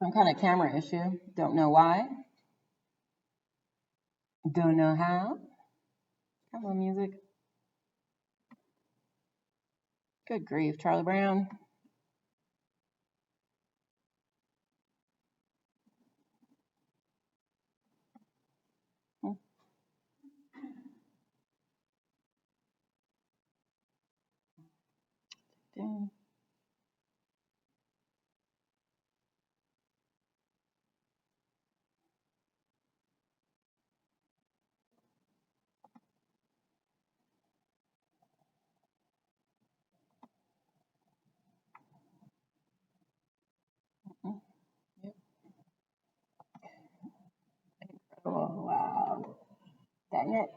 Some kind of camera issue. Don't know why. Don't know how. Come on, music. Good grief, Charlie Brown. Dang. Yep. Oh, wow. Dang it.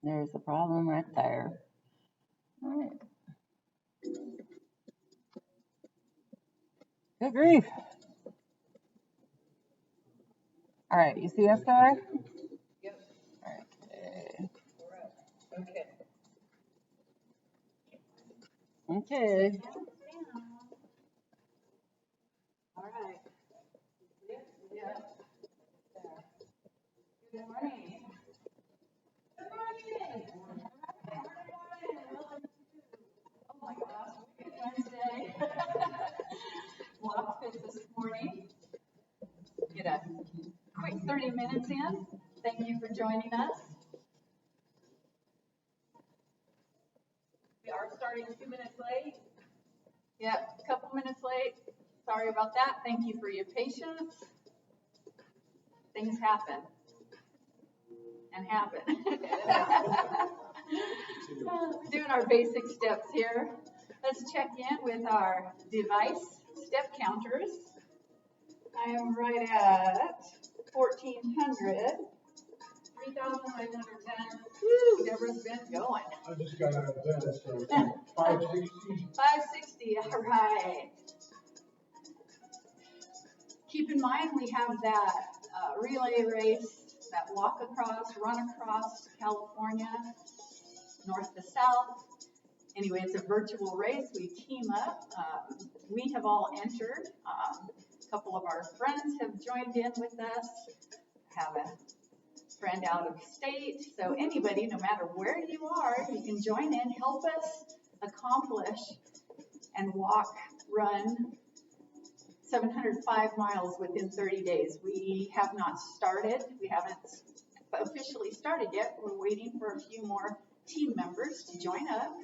There's the problem right there. All right. Good grief. All right, you see us there? Yep. Okay. Okay. Okay. All right. Yeah. Good morning. Good morning. Oh my gosh, it's Wednesday. Walkfit this morning. Get a quick 30 minutes in. Thank you for joining us. We are starting 2 minutes late. Yeah, a couple minutes late. Sorry about that. Thank you for your patience. Things happen. And happen. Doing our basic steps here. Let's check in with our device step counters. I am right at 1,400. 3,510. Woo, Deborah's been going. I just got out of bed, so it's like 560. 560, all right. Keep in mind we have that relay race, that walk across, run across California, north to south. Anyway, it's a virtual race. We team up. We have all entered. A couple of our friends have joined in with us. Have a friend out of state. So anybody, no matter where you are, you can join in, help us accomplish and walk, run 705 miles within 30 days. We have not started. We haven't officially started yet. We're waiting for a few more team members to join up.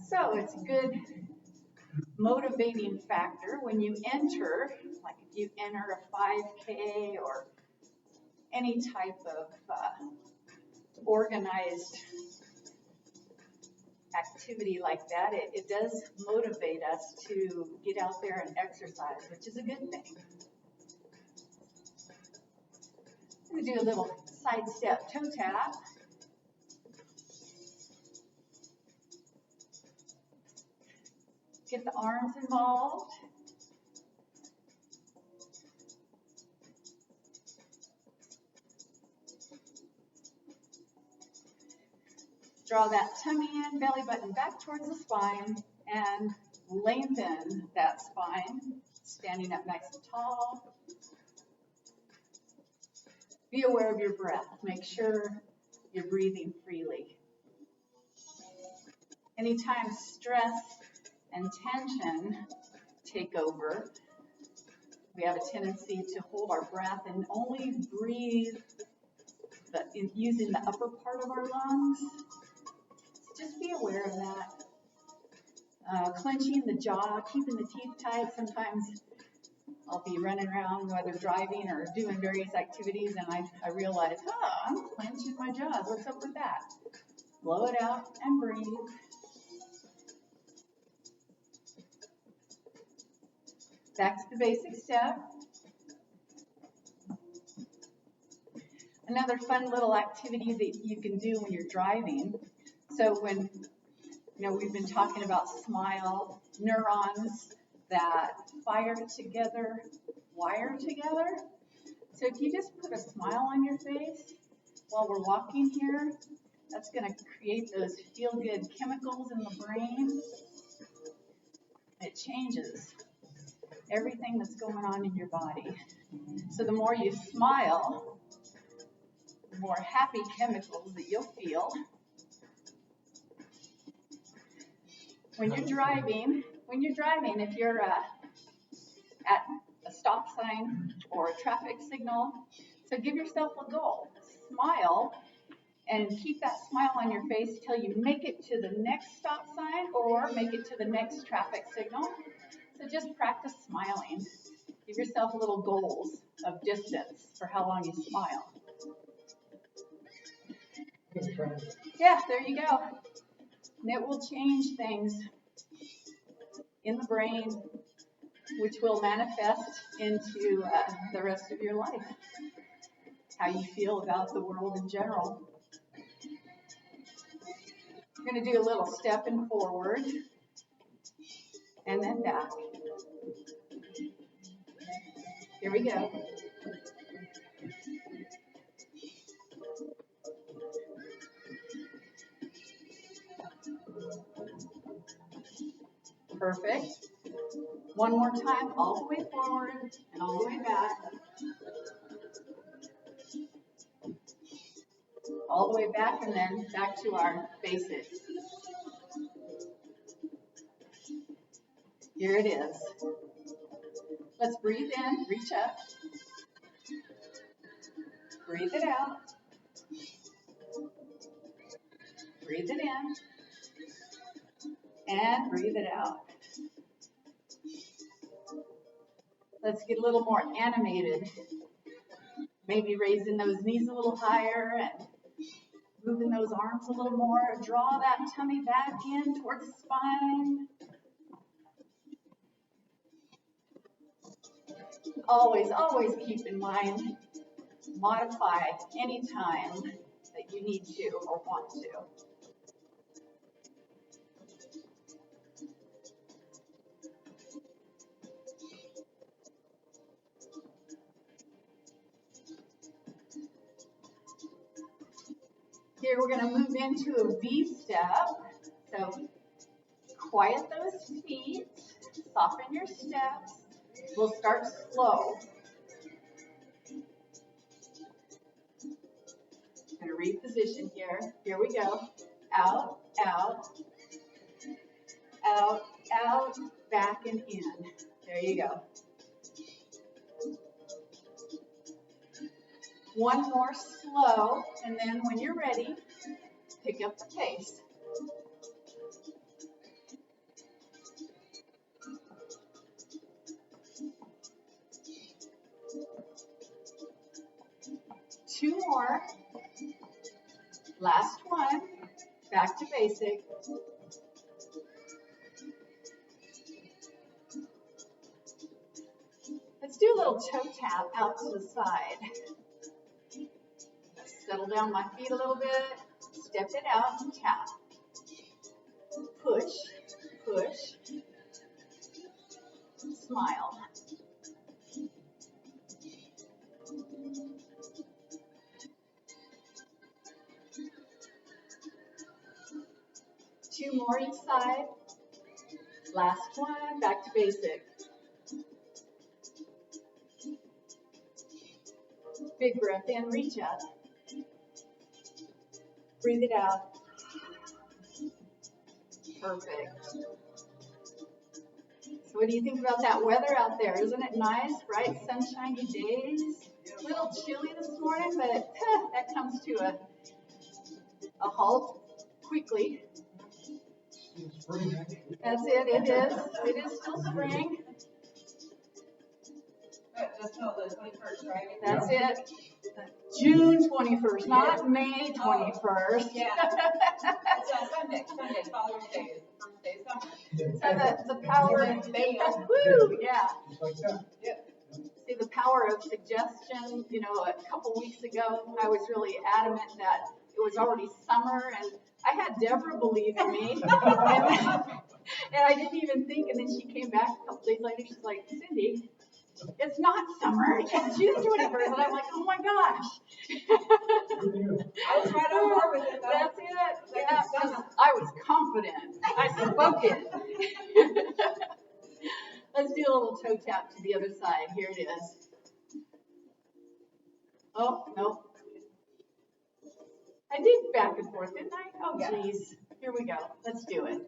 So it's a good motivating factor when you enter, like if you enter a 5K or any type of organized activity like that, it does motivate us to get out there and exercise, which is a good thing. I'm going to do a little side step toe tap. Get the arms involved. Draw that tummy in, belly button back towards the spine, and lengthen that spine, standing up nice and tall. Be aware of your breath. Make sure you're breathing freely. Anytime stress and tension take over, we have a tendency to hold our breath and only breathe using the upper part of our lungs. So just be aware of that. Clenching the jaw, keeping the teeth tight. Sometimes I'll be running around, whether driving or doing various activities, and I realize, I'm clenching my jaws. What's up with that? Blow it out and breathe. Back to the basic step. Another fun little activity that you can do when you're driving. So when, we've been talking about smile, neurons that fire together, wire together. So if you just put a smile on your face while we're walking here, That's going to create those feel-good chemicals in the brain. It changes everything that's going on in your body. So the more you smile, the more happy chemicals that you'll feel. When you're driving, if you're at a stop sign or a traffic signal, so give yourself a goal. Smile and keep that smile on your face till you make it to the next stop sign or make it to the next traffic signal. So just practice smiling. Give yourself little goals of distance for how long you smile. Yeah, there you go. And it will change things in the brain, which will manifest into the rest of your life. How you feel about the world in general. We're going to do a little stepping forward and then back. Here we go. Perfect. One more time, all the way forward and all the way back. All the way back and then back to our basics. Here it is. Let's breathe in, reach up. Breathe it out. Breathe it in. And breathe it out. Let's get a little more animated. Maybe raising those knees a little higher and moving those arms a little more. Draw that tummy back in towards the spine. Always, always keep in mind, modify anytime that you need to or want to. Here we're going to move into a V step. So quiet those feet, soften your steps. We'll start slow. I'm going to reposition here. Here we go. Out, out, out, out, back and in. There you go. One more slow, and then when you're ready, pick up the pace. Two more. Last one. Back to basic. Let's do a little toe tap out to the side. Settle down my feet a little bit. Step it out and tap. Push, push. Smile. Two more each side. Last one, back to basic. Big breath in, reach up. Breathe it out. Perfect. So what do you think about that weather out there? Isn't it nice? Bright, sunshiny days. A little chilly this morning, but that comes to a halt quickly. That's it. It is. It is still spring. Just till the 21st, right? That's it. June 21st, not May 21st. Yeah. It's Sunday. Father's Day is the first day of summer. So the power of woo, yeah. See the power of suggestion. You know, a couple weeks ago, I was really adamant that it was already summer, and I had Deborah believe in me. And I didn't even think, and then she came back a couple days later. She's like, Cindy, it's not summer. It's June 21st. And I'm like, oh my gosh. I was right on board with it, though. That's it. broken. Let's do a little toe tap to the other side. Here it is. Oh, no. I did back and forth, didn't I? Oh, geez. Here we go. Let's do it.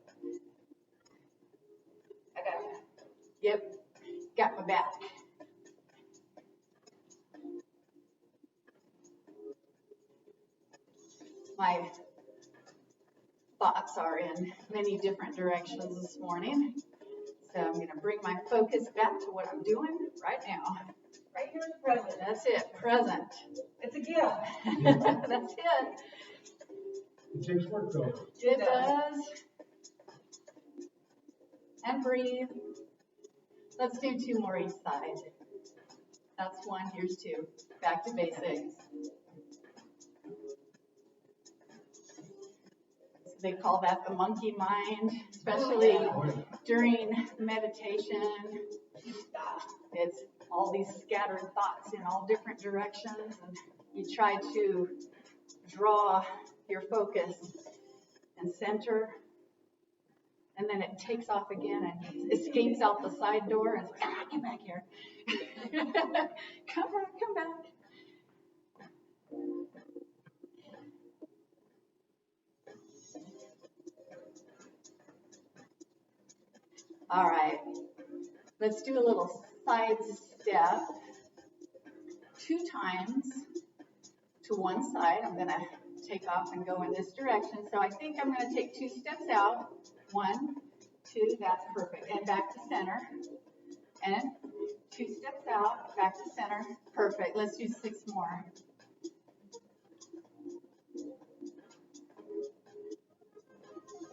I got it. Yep. Got my back. My thoughts are in many different directions this morning. So I'm going to bring my focus back to what I'm doing right now. Right here in the present. That's it, present. It's a gift. That's it. It takes work though. It does. And breathe. Let's do 2 more each side. That's 1, here's 2. Back to basics. They call that the monkey mind, especially during meditation. It's all these scattered thoughts in all different directions, and you try to draw your focus and center, and then it takes off again and escapes out the side door and says, get back here. Come back. All right, let's do a little side step 2 times to one side. I'm going to take off and go in this direction. So I think I'm going to take 2 steps out. 1, 2, that's perfect. And back to center. And 2 steps out, back to center. Perfect. Let's do 6 more.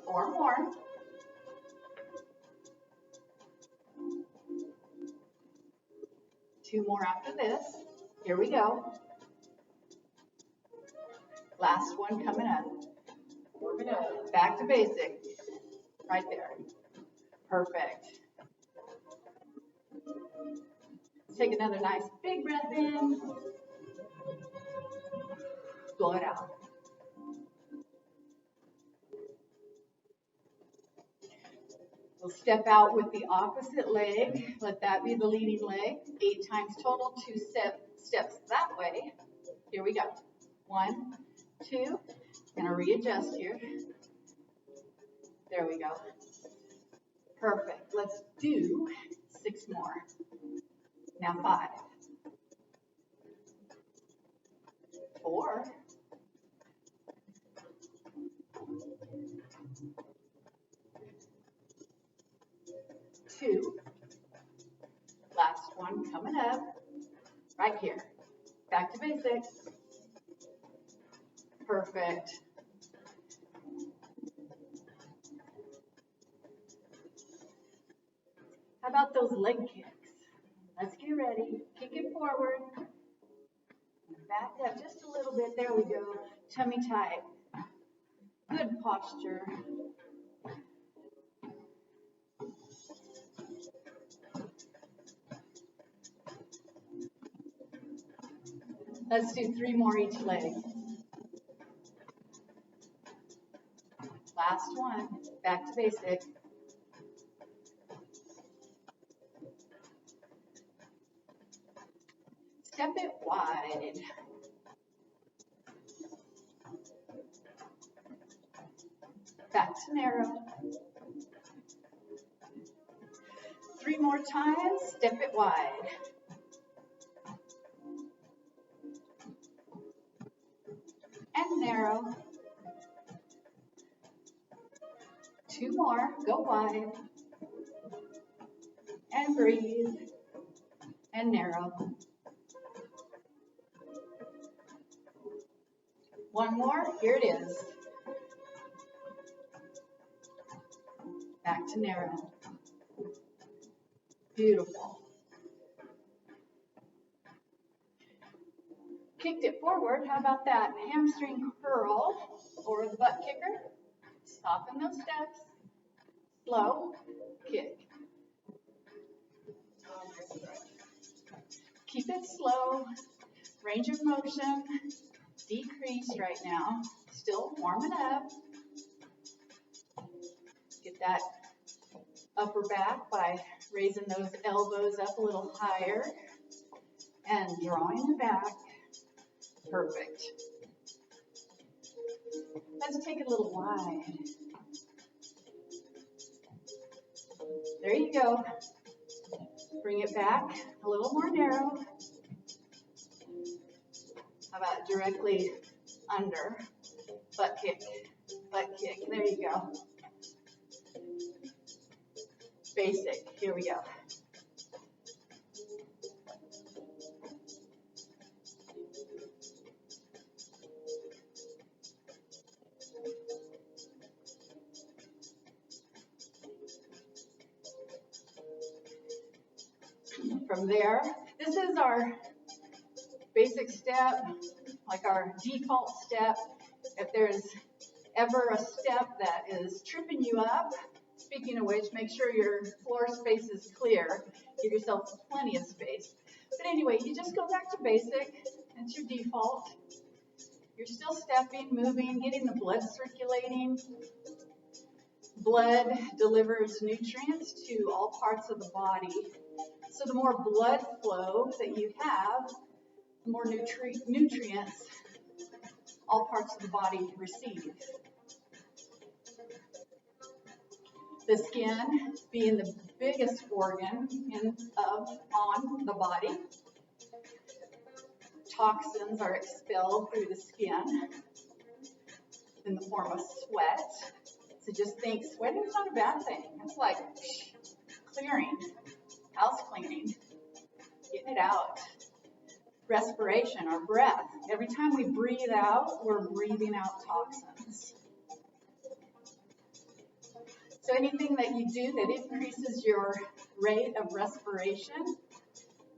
Four more. Two more after this. Here we go. Last one coming up. Warm it up. Back to basic. Right there. Perfect. Let's take another nice big breath in. Blow it out. We'll step out with the opposite leg. Let that be the leading leg. 8 times total, 2 steps that way. Here we go. 1, 2. Gonna readjust here. There we go. Perfect. Let's do 6 more. Now 5. 4. 2. Last one coming up. Right here. Back to basics. Perfect. How about those leg kicks? Let's get ready. Kick it forward. Back up just a little bit. There we go. Tummy tight. Good posture. Let's do 3 more each leg. Last one. Back to basics. Step it wide. Back to narrow. 3 more times. Step it wide. And narrow. 2 more. Go wide. And breathe. And narrow. 1 more. Here it is. Back to narrow. Beautiful. Kicked it forward. How about that hamstring curl or the butt kicker? Soften those steps. Slow. Kick. Keep it slow. Range of motion decreased right now. Still warming up. Get that upper back by raising those elbows up a little higher and drawing them back. Perfect. Let's take it a little wide. There you go. Bring it back a little more narrow. How about directly under? Butt kick, butt kick. There you go. Basic. Here we go. From there, this is our basic step, like our default step. If there's ever a step that is tripping you up, speaking of which, make sure your floor space is clear. Give yourself plenty of space. But anyway, you just go back to basic. It's your default. You're still stepping, moving, getting the blood circulating. Blood delivers nutrients to all parts of the body. So the more blood flow that you have, the more nutrients all parts of the body receive. The skin being the biggest organ on the body. Toxins are expelled through the skin in the form of sweat. So just think, sweating's not a bad thing. It's like clearing, house cleaning, getting it out. Respiration, our breath. Every time we breathe out, we're breathing out toxins. So anything that you do that increases your rate of respiration,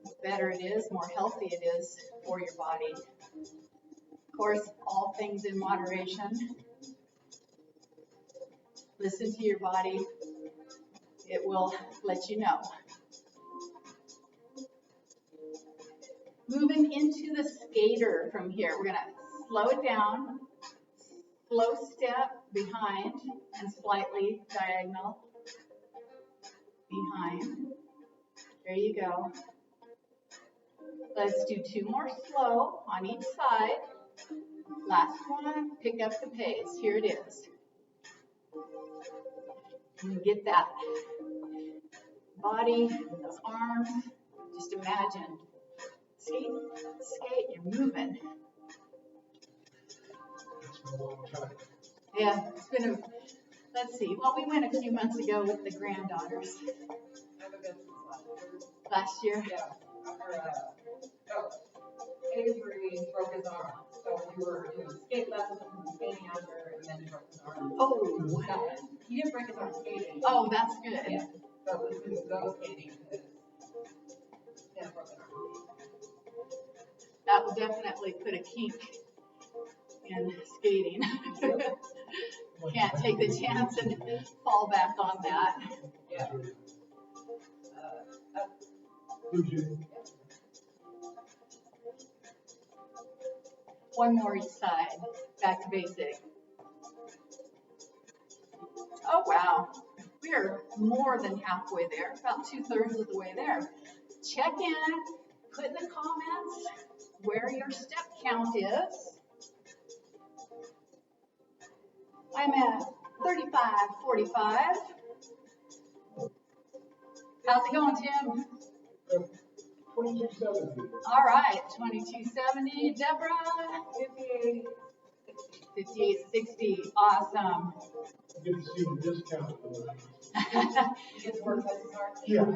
the better it is, more healthy it is for your body. Of course, all things in moderation. Listen to your body. It will let you know. Moving into the skater from here. We're going to slow it down. Slow step behind and slightly diagonal behind. There you go. Let's do 2 more slow on each side. Last one, pick up the pace. Here it is. And get that body, those arms. Just imagine. Skate, skate, you're moving. Yeah, it's been let's see. Well, we went a few months ago with the granddaughters. Last year? Yeah. Avery broke his arm. So we were doing skate lessons and skating after, and then he broke his arm. Oh. He didn't break his arm skating. Oh, that's good. Yeah. So we couldn't go skating because he had a broken arm. That will definitely put a kink in skating. Can't take the chance and fall back on that. Yeah. One more each side. Back to basic. Oh, wow. We are more than halfway there, about 2/3 of the way there. Check in, put in the comments where your step count is. I'm at 35:45. How's it going, Tim? 2270. All right, 2270. Deborah? 58. 5860. Awesome. Get to see the discount. He gets work less hard. Yeah.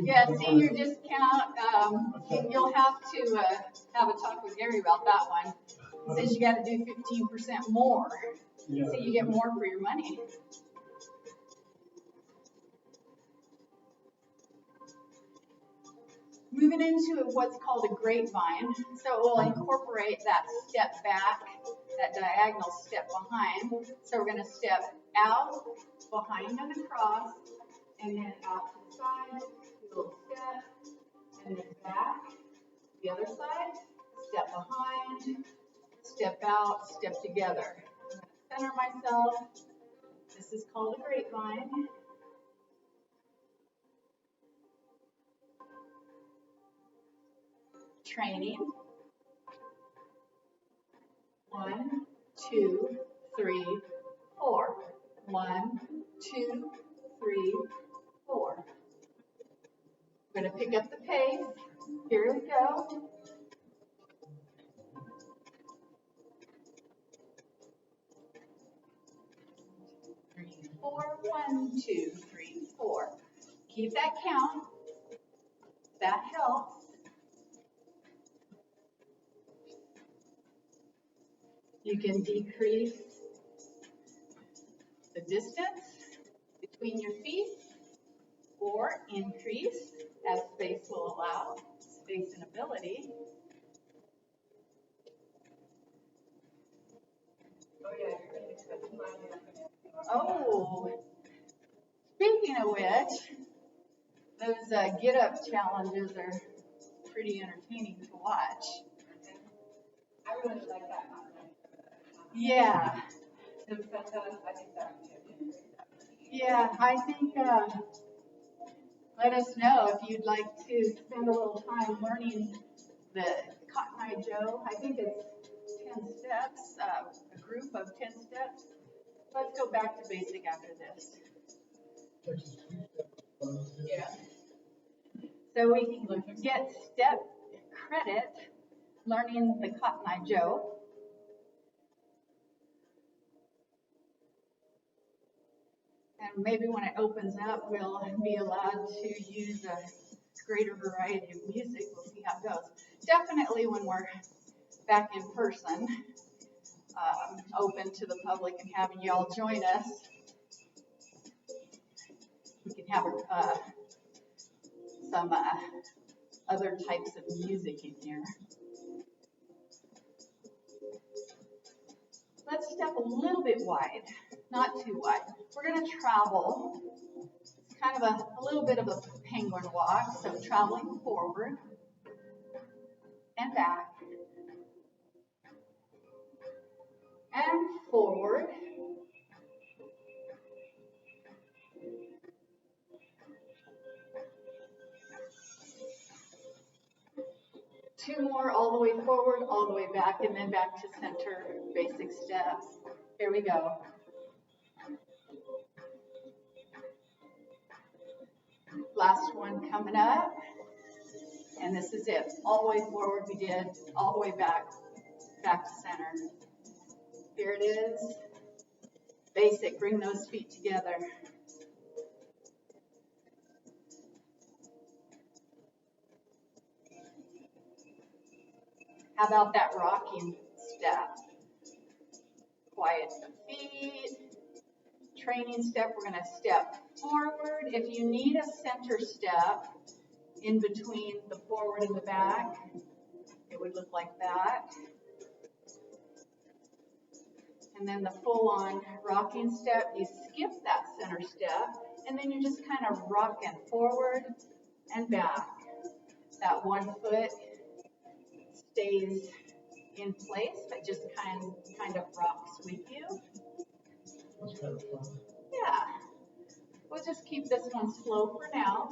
Yeah, senior discount. You'll have to have a talk with Gary about that one. It says you got to do 15% more, Yeah. so you get more for your money. Moving into what's called a grapevine. So it will incorporate that step back, that diagonal step behind. So we're going to step out, behind and across, and then out to the side, do a little step, and then back, the other side, step behind, step out, step together. I'm going to center myself. This is called a grapevine. training. 1, 2, 3, 4. 1, 2, 3, 4. We're going to pick up the pace. Here we go. 3, 4. 1, 2, 3, 4. Keep that count. That helps. You can decrease the distance between your feet or increase as space will allow, space and ability. Oh, speaking of which, those get-up challenges are pretty entertaining to watch. I really like that one. Yeah, I think that would be yeah, I think, let us know if you'd like to spend a little time learning the Cotton Eye Joe. I think it's 10 steps, a group of 10 steps. Let's go back to basic after this. Yeah. So we can get step credit learning the Cotton Eye Joe. And maybe when it opens up, we'll be allowed to use a greater variety of music. We'll see how it goes. Definitely when we're back in person, open to the public and having you all join us, we can have some other types of music in here. Let's step a little bit wide, not too wide. We're going to travel. It's kind of a little bit of a penguin walk, so traveling forward and back and forward. Two more, all the way forward, all the way back, and then back to center, basic steps. Here we go. Last one coming up. And this is it. All the way forward we did, all the way back to center. Here it is. Basic, bring those feet together. How about that rocking step? Quiet the feet. Training step, we're going to step forward. If you need a center step in between the forward and the back, it would look like that. And then the full-on rocking step, you skip that center step, and then you're just kind of rocking forward and back. That one foot stays in place, but just kind of rocks with you. That's kind of fun. Yeah. We'll just keep this one slow for now.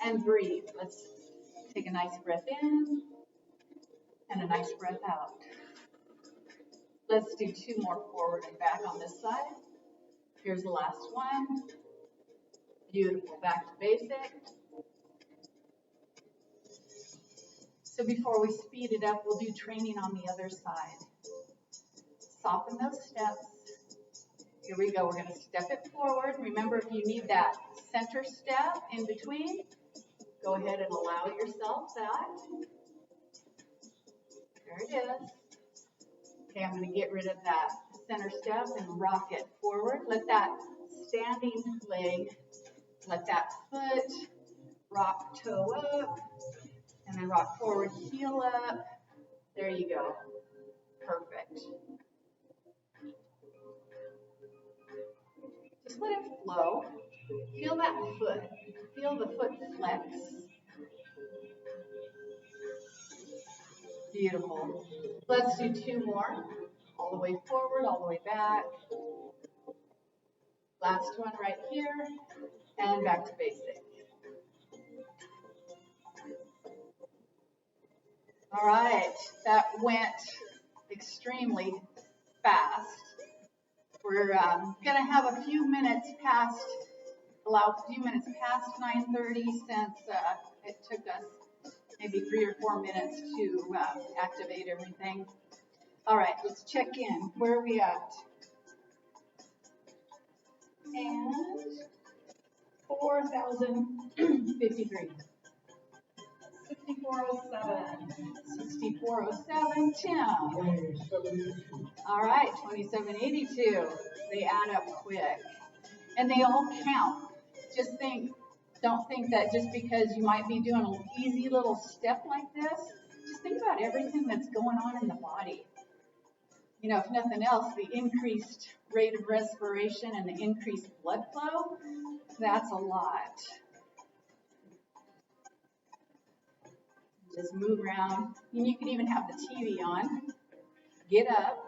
And breathe. Let's take a nice breath in and a nice breath out. Let's do two more forward and back on this side. Here's the last one. Beautiful. Back to basic. So before we speed it up, we'll do training on the other side. Soften those steps. Here we go. We're going to step it forward. Remember, if you need that center step in between, go ahead and allow yourself that. There it is. Okay, I'm going to get rid of that center step and rock it forward. Let that standing leg, let that foot rock toe up, and then rock forward, heel up. There you go. Perfect. Just let it flow. Feel that foot. Feel the foot flex. Beautiful. Let's do two more. All the way forward, all the way back. Last one right here. And back to basic. All right, that went extremely fast. We're gonna have a few minutes past, allow a few minutes past 9:30 since it took us maybe 3 or 4 minutes to activate everything. All right, let's check in. Where are we at? And 4,053. 6407. 6407, Tim. 2782. All right, 2782. They add up quick. And they all count. Just think, don't think that just because you might be doing an easy little step like this, just think about everything that's going on in the body. You know, if nothing else, the increased rate of respiration and the increased blood flow, that's a lot. Just move around. And you can even have the TV on. Get up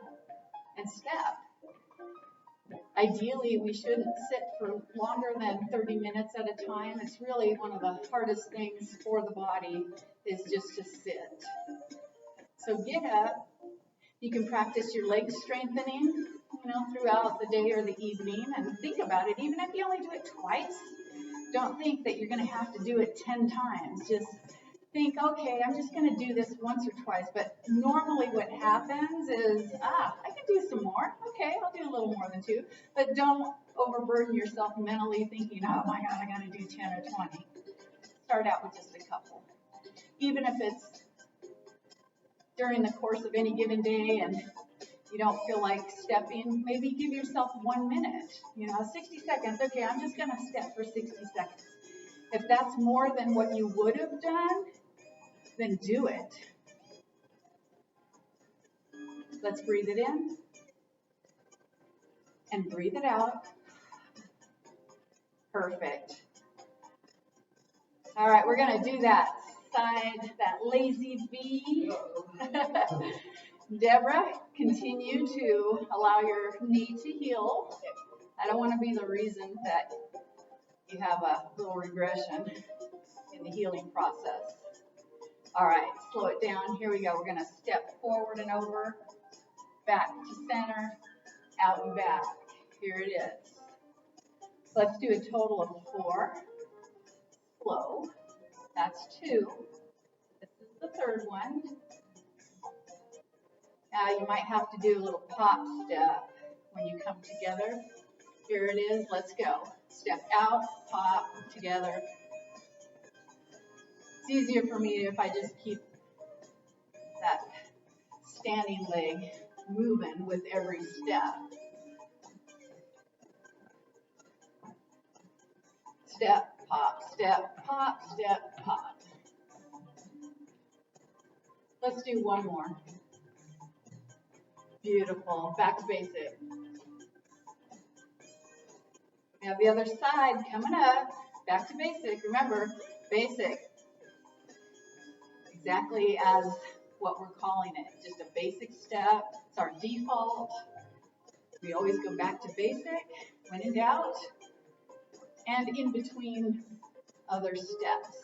and step. Ideally, we shouldn't sit for longer than 30 minutes at a time. It's really one of the hardest things for the body is just to sit. So get up. You can practice your leg strengthening, you know, throughout the day or the evening, and think about it. Even if you only do it twice, don't think that you're going to have to do it 10 times. Just think, okay, I'm just going to do this once or twice. But normally what happens is, I can do some more. Okay, I'll do a little more than 2. But don't overburden yourself mentally thinking, oh my God, I got to do 10 or 20. Start out with just a couple. Even if it's during the course of any given day and you don't feel like stepping, maybe give yourself 1 minute, 60 seconds. Okay, I'm just going to step for 60 seconds. If that's more than what you would have done, then do it. Let's breathe it in and breathe it out. Perfect. All right, we're going to do that side, that lazy V. Deborah, continue to allow your knee to heal. I don't want to be the reason that you have a little regression in the healing process. All right, slow it down. Here we go. We're going to step forward and over, back to center, out and back. Here it is. Let's do a total of 4. Slow. That's 2. This is the third one. Now you might have to do a little pop step when you come together. Here it is. Let's go. Step out, pop, together. It's easier for me if I just keep that standing leg moving with every step. Step, pop, step, pop, step, pop. Let's do one more. Beautiful. Back to basic. We have the other side coming up. Back to basic. Remember, basic. Exactly as what we're calling it. Just a basic step. It's our default. We always go back to basic when in doubt. And in between other steps.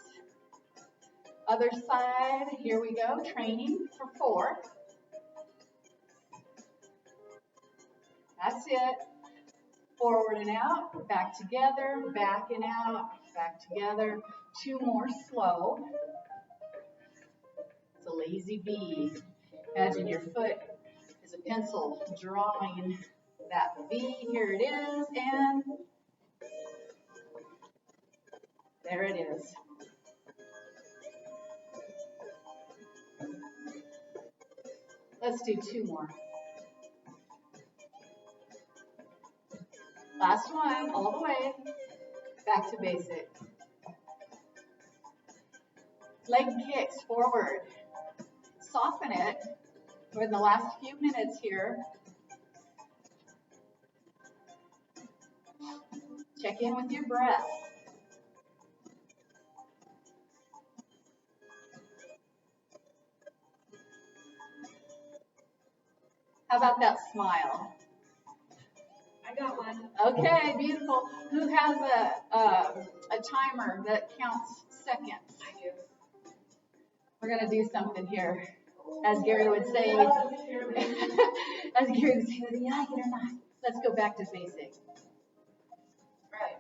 Other side. Here we go. Training for 4. That's it. Forward and out, back together, back and out, back together. 2 more slow. It's a lazy V. Imagine your foot is a pencil drawing that V. Here it is, and there it is. Let's do 2 more. Last one, all the way, back to basic. Leg kicks forward. Soften it for the last few minutes here. Check in with your breath. How about that smile? I got one. Okay, beautiful. Who has a timer that counts seconds? I do. We're gonna do something here. As Gary would say, as Gary would say, whether you like it or not. Let's go back to basic. Right.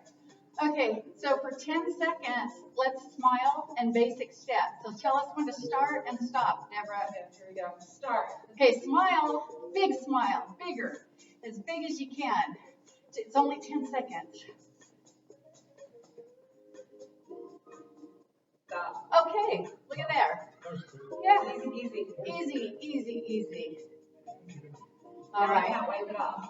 Okay, so for 10 seconds, let's smile and basic steps. So tell us when to start and stop, Deborah. Okay, here we go. Start. Okay, smile, bigger, as big as you can. It's only 10 seconds. Stop. Okay, look at there. Yeah, easy. All Now I right. can't wipe it off.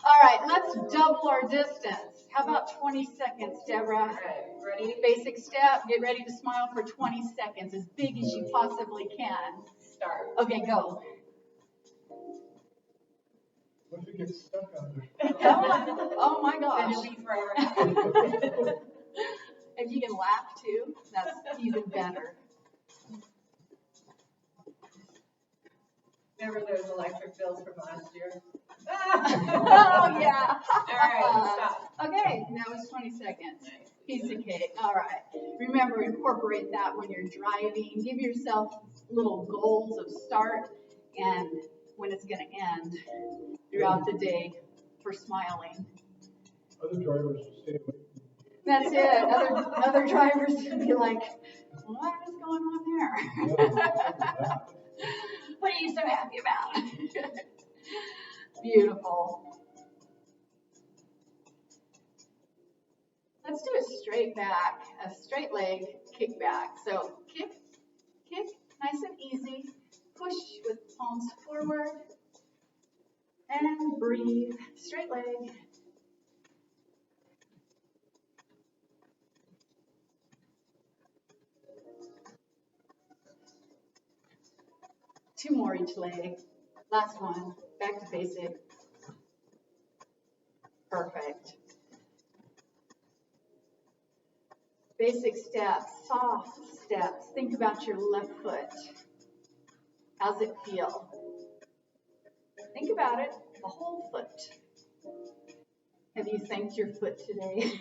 All right, let's double our distance. How about 20 seconds, Deborah? All right, ready? Basic step, get ready to smile for 20 seconds, as big as you possibly can. Start. Okay, go. What if it gets stuck on there? Oh my Then gosh. it'll be forever. If you can laugh too, that's even better. Remember those electric bills from last year? Oh, yeah. All right, stop. Okay, now it's 20 seconds. Piece of cake. All right. Remember, incorporate that when you're driving. Give yourself little goals of start and when it's going to end throughout the day for smiling. Other drivers will stay away. That's it. Other drivers would be like, what is going on there? What are you so happy about? Beautiful. Let's do a straight back, a straight leg kick back. So kick, nice and easy. Push with palms forward. And breathe. Straight leg. Two more each leg. Last one. Back to basic. Perfect. Basic steps, soft steps. Think about your left foot. How's it feel? Think about it, the whole foot. Have you thanked your foot today?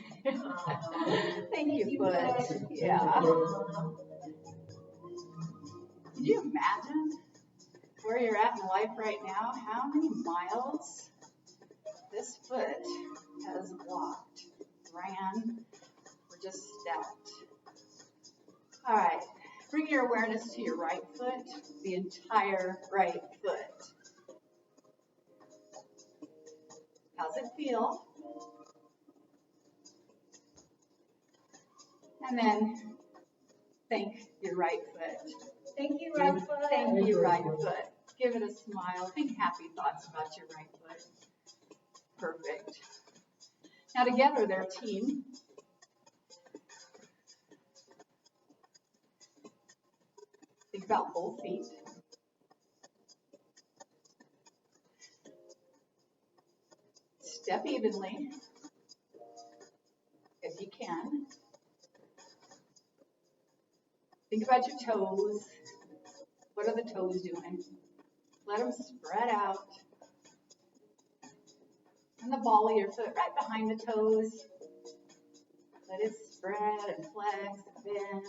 Thank you, foot. Yeah. Can you imagine where you're at in life right now? How many miles this foot has walked, ran, or just stepped? All right, bring your awareness to your right foot, the entire right foot. How's it feel? And then thank your right foot. Thank you, right foot. Thank you, right foot. Give it a smile. Think happy thoughts about your right foot. Perfect. Now together they're a team. Think about both feet. Step evenly, if you can. Think about your toes. What are the toes doing? Let them spread out. And the ball of your foot right behind the toes. Let it spread and flex and bend.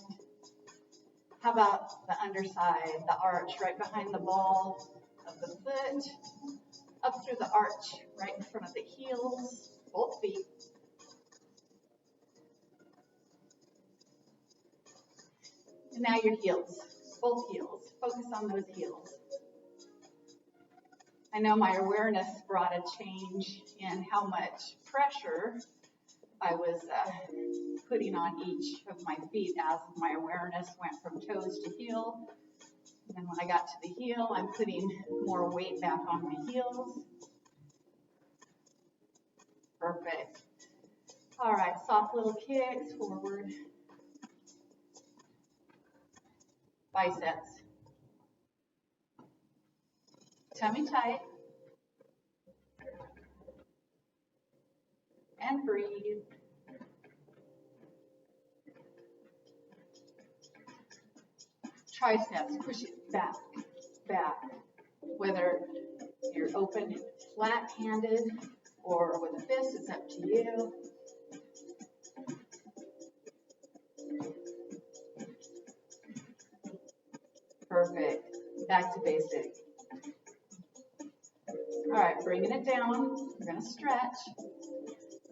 How about the underside, the arch right behind the ball of the foot, up through the arch right in front of the heels, both feet. And now your heels, both heels. Focus on those heels. I know my awareness brought a change in how much pressure I was putting on each of my feet as my awareness went from toes to heel. And then when I got to the heel, I'm putting more weight back on the heels. Perfect. All right, soft little kicks forward. Biceps. Tummy tight. And breathe. Triceps, push it back, back. Whether you're open, flat-handed, or with a fist, it's up to you. Perfect. Back to basic. All right, bringing it down. We're gonna stretch.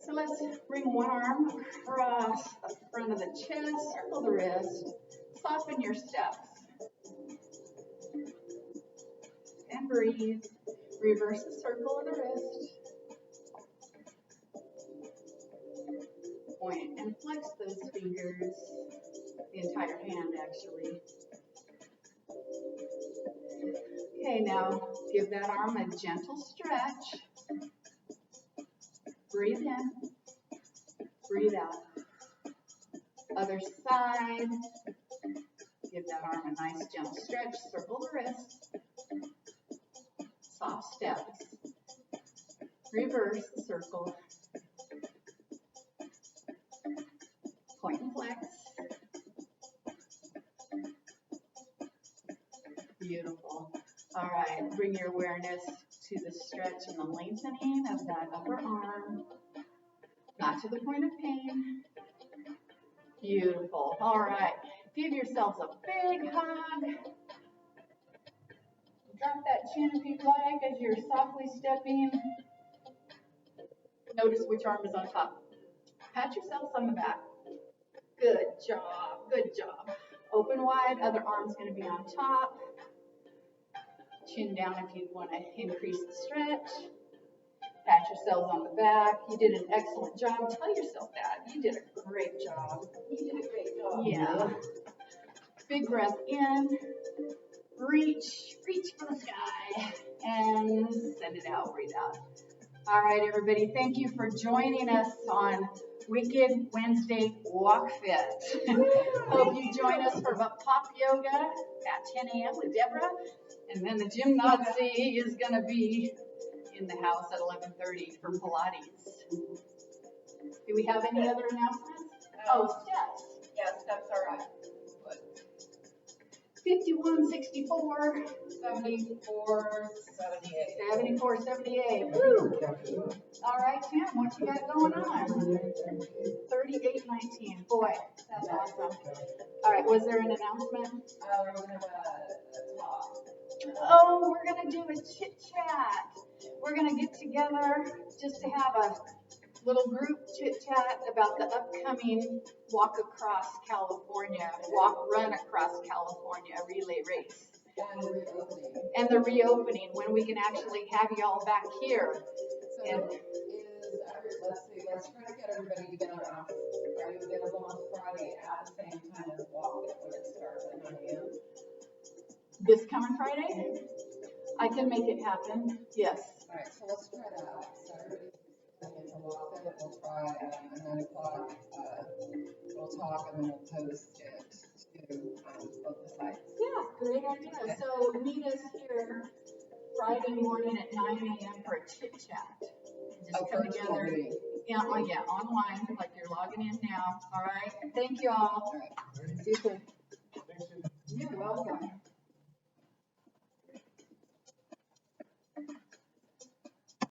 So let's bring one arm across the front of the chest, circle the wrist, soften your steps. And breathe. Reverse the circle of the wrist. Point and flex those fingers, the entire hand actually. Okay, now give that arm a gentle stretch. Breathe in, breathe out. Other side. Give that arm a nice gentle stretch, circle the wrist. Soft steps. Reverse the circle. Point and flex. Beautiful. All right, bring your awareness to the stretch and the lengthening of that upper arm. Not to the point of pain. Beautiful. All right, give yourselves a big hug. Drop that chin if you'd like as you're softly stepping. Notice which arm is on top. Pat yourselves on the back. Good job, good job. Open wide, other arm's gonna be on top. Chin down if you wanna increase the stretch. Pat yourselves on the back. You did an excellent job. Tell yourself that. You did a great job. You did a great job. Yeah. Big breath in. Reach for the sky. And send it out, breathe out. All right, everybody, thank you for joining us on Wicked Wednesday Walk Fit. Hope you join us for pop yoga at 10 a.m. with Deborah. And then the gym Nazi is going to be in the house at 11:30 for Pilates. Do we have any other announcements? Oh, steps. Yeah, steps are right. 5164. 74, 78. 74, 78. Woo! All right, Tim, what you got going on? 38, 19. Boy, that's awesome. All right, was there an announcement? We're going to have a talk. Oh, we're going to do a chit chat. We're going to get together just to have a little group chit chat about the upcoming Walk Across California, Run Across California relay race. And reopening. And the reopening, when we can actually have you all back here. So And let's try to get everybody together on, are you available on Friday at the same time as Walk It when it starts at 9 a.m.? this coming Friday, I can make it happen. Yes. All right, so let's try that. So everybody's coming in to Walk It, we'll try at 9 o'clock, we'll talk and then we'll post it to both the sites. Yeah, great idea. So meet us here Friday morning at 9 a.m. for a chit chat. Just come together. Yeah, online, like you're logging in now. All right. Thank you all. All right. See you soon. Thanks, Susan. You're welcome.